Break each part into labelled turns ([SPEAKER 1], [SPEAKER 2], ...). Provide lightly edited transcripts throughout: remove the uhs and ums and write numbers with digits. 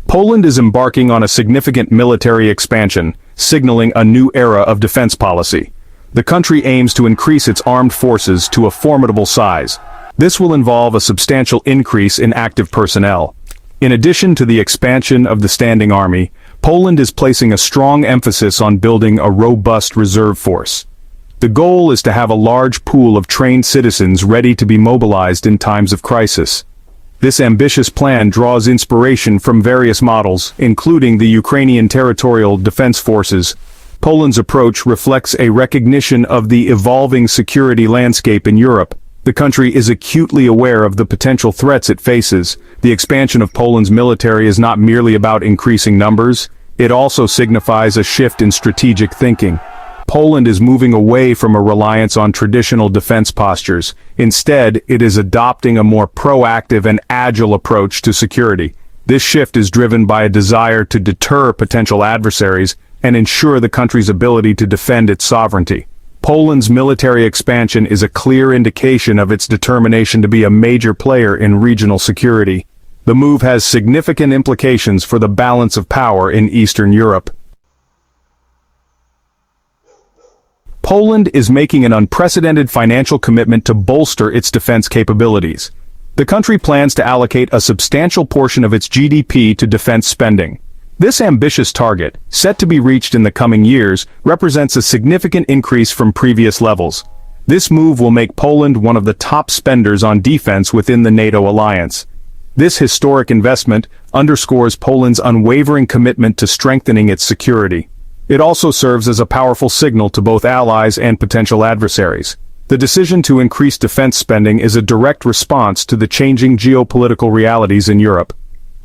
[SPEAKER 1] Poland is embarking on a significant military expansion, signaling a new era of defense policy. The country aims to increase its armed forces to a formidable size. This will involve a substantial increase in active personnel. In addition to the expansion of the standing army, Poland is placing a strong emphasis on building a robust reserve force. The goal is to have a large pool of trained citizens ready to be mobilized in times of crisis. This ambitious plan draws inspiration from various models, including the Ukrainian Territorial Defense Forces. Poland's approach reflects a recognition of the evolving security landscape in Europe. The country is acutely aware of the potential threats it faces. The expansion of Poland's military is not merely about increasing numbers, it also signifies a shift in strategic thinking. Poland is moving away from a reliance on traditional defense postures. Instead, it is adopting a more proactive and agile approach to security. This shift is driven by a desire to deter potential adversaries and ensure the country's ability to defend its sovereignty. Poland's military expansion is a clear indication of its determination to be a major player in regional security. The move has significant implications for the balance of power in Eastern Europe. Poland is making an unprecedented financial commitment to bolster its defense capabilities. The country plans to allocate a substantial portion of its GDP to defense spending. This ambitious target, set to be reached in the coming years, represents a significant increase from previous levels. This move will make Poland one of the top spenders on defense within the NATO alliance. This historic investment underscores Poland's unwavering commitment to strengthening its security. It also serves as a powerful signal to both allies and potential adversaries. The decision to increase defense spending is a direct response to the changing geopolitical realities in Europe.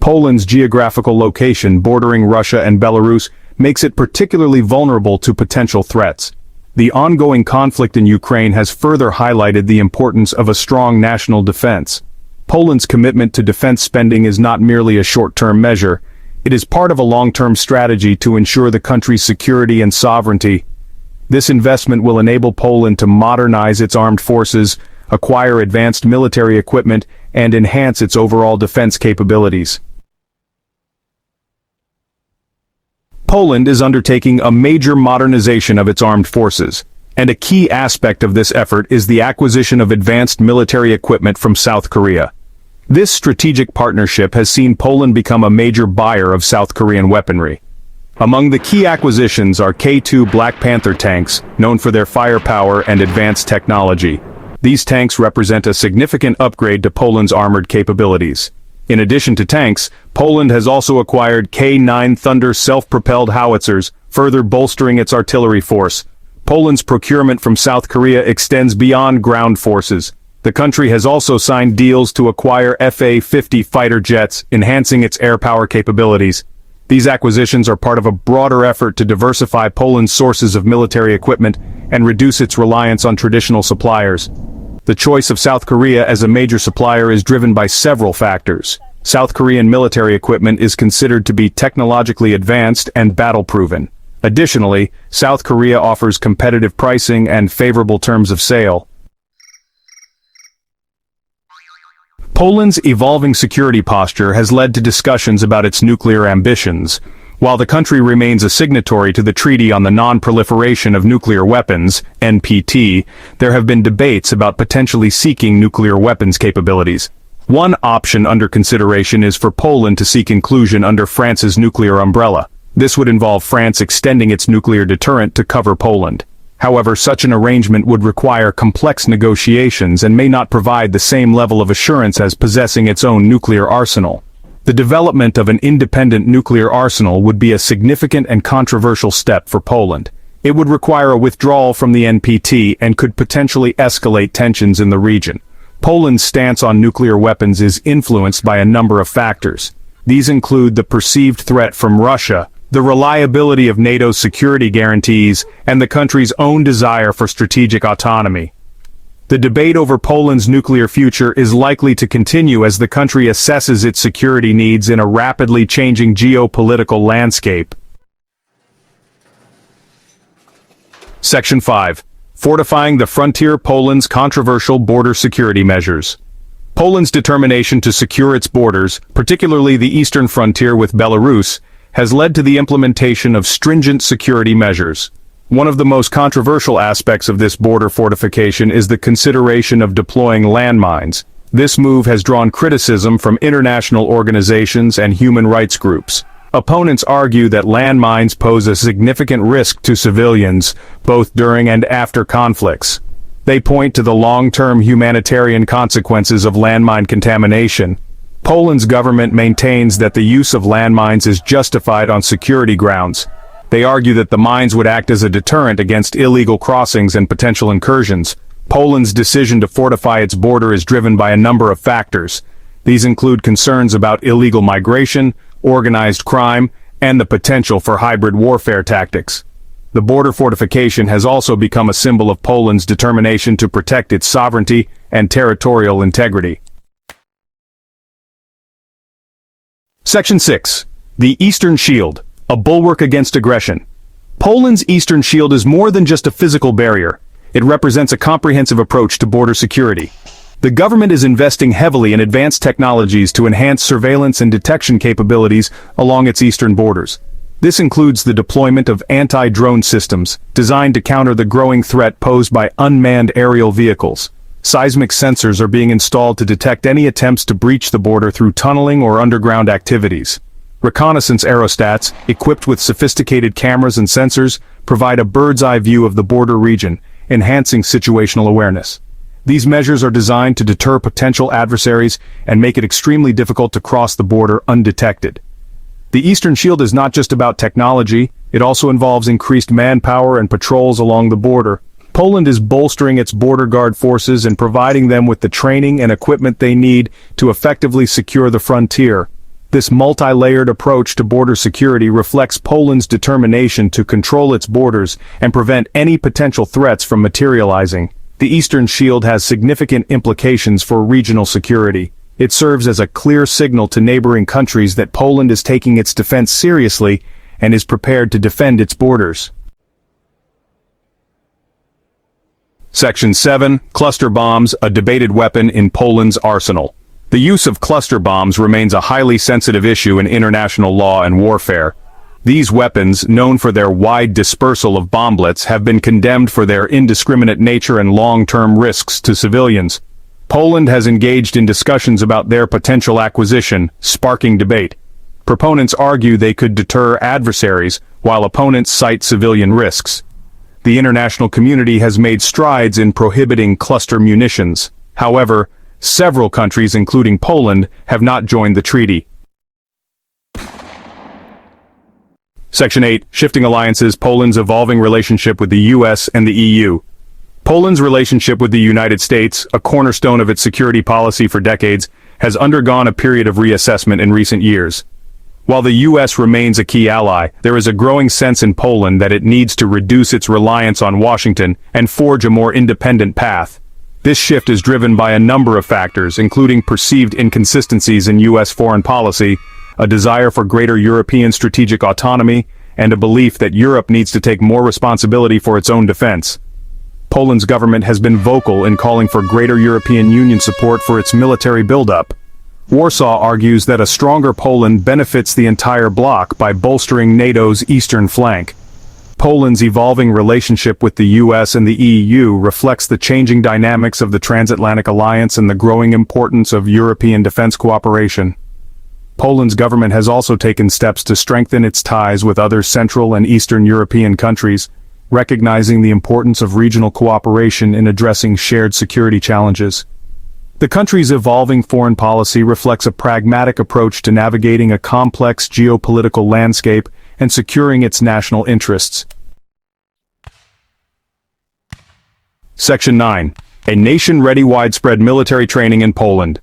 [SPEAKER 1] Poland's geographical location bordering Russia and Belarus makes it particularly vulnerable to potential threats. The ongoing conflict in Ukraine has further highlighted the importance of a strong national defense. Poland's commitment to defense spending is not merely a short-term measure, it is part of a long-term strategy to ensure the country's security and sovereignty. This investment will enable Poland to modernize its armed forces, acquire advanced military equipment, and enhance its overall defense capabilities. Poland is undertaking a major modernization of its armed forces, and a key aspect of this effort is the acquisition of advanced military equipment from South Korea. This strategic partnership has seen Poland become a major buyer of South Korean weaponry. Among the key acquisitions are K2 Black Panther tanks, known for their firepower and advanced technology. These tanks represent a significant upgrade to Poland's armored capabilities. In addition to tanks, Poland has also acquired K9 Thunder self-propelled howitzers, further bolstering its artillery force. Poland's procurement from South Korea extends beyond ground forces. The country has also signed deals to acquire Fa-50 fighter jets, enhancing its air power capabilities. These acquisitions are part of a broader effort to diversify Poland's sources of military equipment and reduce its reliance on traditional suppliers. The choice of South Korea as a major supplier is driven by several factors. South Korean military equipment is considered to be technologically advanced and battle-proven. Additionally, South Korea offers competitive pricing and favorable terms of sale. Poland's evolving security posture has led to discussions about its nuclear ambitions. While the country remains a signatory to the Treaty on the Non-Proliferation of Nuclear Weapons, NPT, there have been debates about potentially seeking nuclear weapons capabilities. One option under consideration is for Poland to seek inclusion under France's nuclear umbrella. This would involve France extending its nuclear deterrent to cover Poland. However, such an arrangement would require complex negotiations and may not provide the same level of assurance as possessing its own nuclear arsenal. The development of an independent nuclear arsenal would be a significant and controversial step for Poland. It would require a withdrawal from the NPT and could potentially escalate tensions in the region. Poland's stance on nuclear weapons is influenced by a number of factors. These include the perceived threat from Russia, the reliability of NATO's security guarantees, and the country's own desire for strategic autonomy. The debate over Poland's nuclear future is likely to continue as the country assesses its security needs in a rapidly changing geopolitical landscape. Section 5. Fortifying the frontier. Poland's controversial border security measures. Poland's determination to secure its borders, particularly the eastern frontier with Belarus, has led to the implementation of stringent security measures. One of the most controversial aspects of this border fortification is the consideration of deploying landmines. This move has drawn criticism from international organizations and human rights groups. Opponents argue that landmines pose a significant risk to civilians, both during and after conflicts. They point to the long-term humanitarian consequences of landmine contamination. Poland's government maintains that the use of landmines is justified on security grounds. They argue that the mines would act as a deterrent against illegal crossings and potential incursions. Poland's decision to fortify its border is driven by a number of factors. These include concerns about illegal migration, organized crime, and the potential for hybrid warfare tactics. The border fortification has also become a symbol of Poland's determination to protect its sovereignty and territorial integrity. Section 6. The Eastern Shield, a bulwark against aggression. Poland's Eastern Shield is more than just a physical barrier. It represents a comprehensive approach to border security. The government is investing heavily in advanced technologies to enhance surveillance and detection capabilities along its eastern borders. This includes the deployment of anti-drone systems, designed to counter the growing threat posed by unmanned aerial vehicles. Seismic sensors are being installed to detect any attempts to breach the border through tunneling or underground activities. Reconnaissance aerostats, equipped with sophisticated cameras and sensors, provide a bird's-eye view of the border region, enhancing situational awareness. These measures are designed to deter potential adversaries and make it extremely difficult to cross the border undetected. The Eastern Shield is not just about technology, it also involves increased manpower and patrols along the border. Poland is bolstering its border guard forces and providing them with the training and equipment they need to effectively secure the frontier. This multi-layered approach to border security reflects Poland's determination to control its borders and prevent any potential threats from materializing. The Eastern Shield has significant implications for regional security. It serves as a clear signal to neighboring countries that Poland is taking its defense seriously and is prepared to defend its borders. Section 7. Cluster bombs, a debated weapon in Poland's arsenal. The use of cluster bombs remains a highly sensitive issue in international law and warfare. These weapons, known for their wide dispersal of bomblets, have been condemned for their indiscriminate nature and long-term risks to civilians. Poland has engaged in discussions about their potential acquisition, sparking debate. Proponents argue they could deter adversaries, while opponents cite civilian risks. The international community has made strides in prohibiting cluster munitions. However, several countries, including Poland, have not joined the treaty. Section 8. Shifting alliances, Poland's evolving relationship with the U.S. and the EU. Poland's relationship with the United States, a cornerstone of its security policy for decades, has undergone a period of reassessment in recent years. While the U.S. remains a key ally, there is a growing sense in Poland that it needs to reduce its reliance on Washington and forge a more independent path. This shift is driven by a number of factors, including perceived inconsistencies in U.S. foreign policy, a desire for greater European strategic autonomy, and a belief that Europe needs to take more responsibility for its own defense. Poland's government has been vocal in calling for greater European Union support for its military buildup. Warsaw argues that a stronger Poland benefits the entire bloc by bolstering NATO's eastern flank. Poland's evolving relationship with the US and the EU reflects the changing dynamics of the transatlantic alliance and the growing importance of European defense cooperation. Poland's government has also taken steps to strengthen its ties with other Central and Eastern European countries, recognizing the importance of regional cooperation in addressing shared security challenges. The country's evolving foreign policy reflects a pragmatic approach to navigating a complex geopolitical landscape and securing its national interests. Section 9. A nation-ready widespread military training in Poland.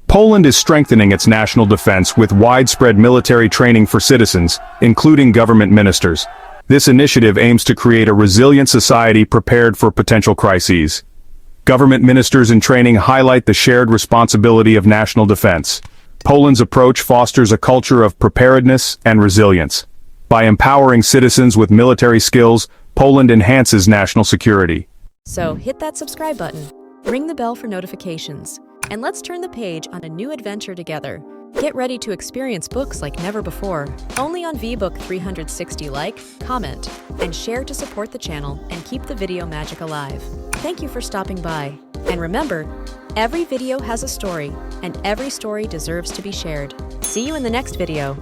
[SPEAKER 1] Poland is strengthening its national defense with widespread military training for citizens, including government ministers. This initiative aims to create a resilient society prepared for potential crises. Government ministers in training highlight the shared responsibility of national defense. Poland's approach fosters a culture of preparedness and resilience. By empowering citizens with military skills, Poland enhances national security.
[SPEAKER 2] So hit that subscribe button, ring the bell for notifications, and let's turn the page on a new adventure together. Get ready to experience books like never before, only on VBook 360. Like, comment, and share to support the channel and keep the video magic alive. Thank you for stopping by. And remember, every video has a story, and every story deserves to be shared. See you in the next video.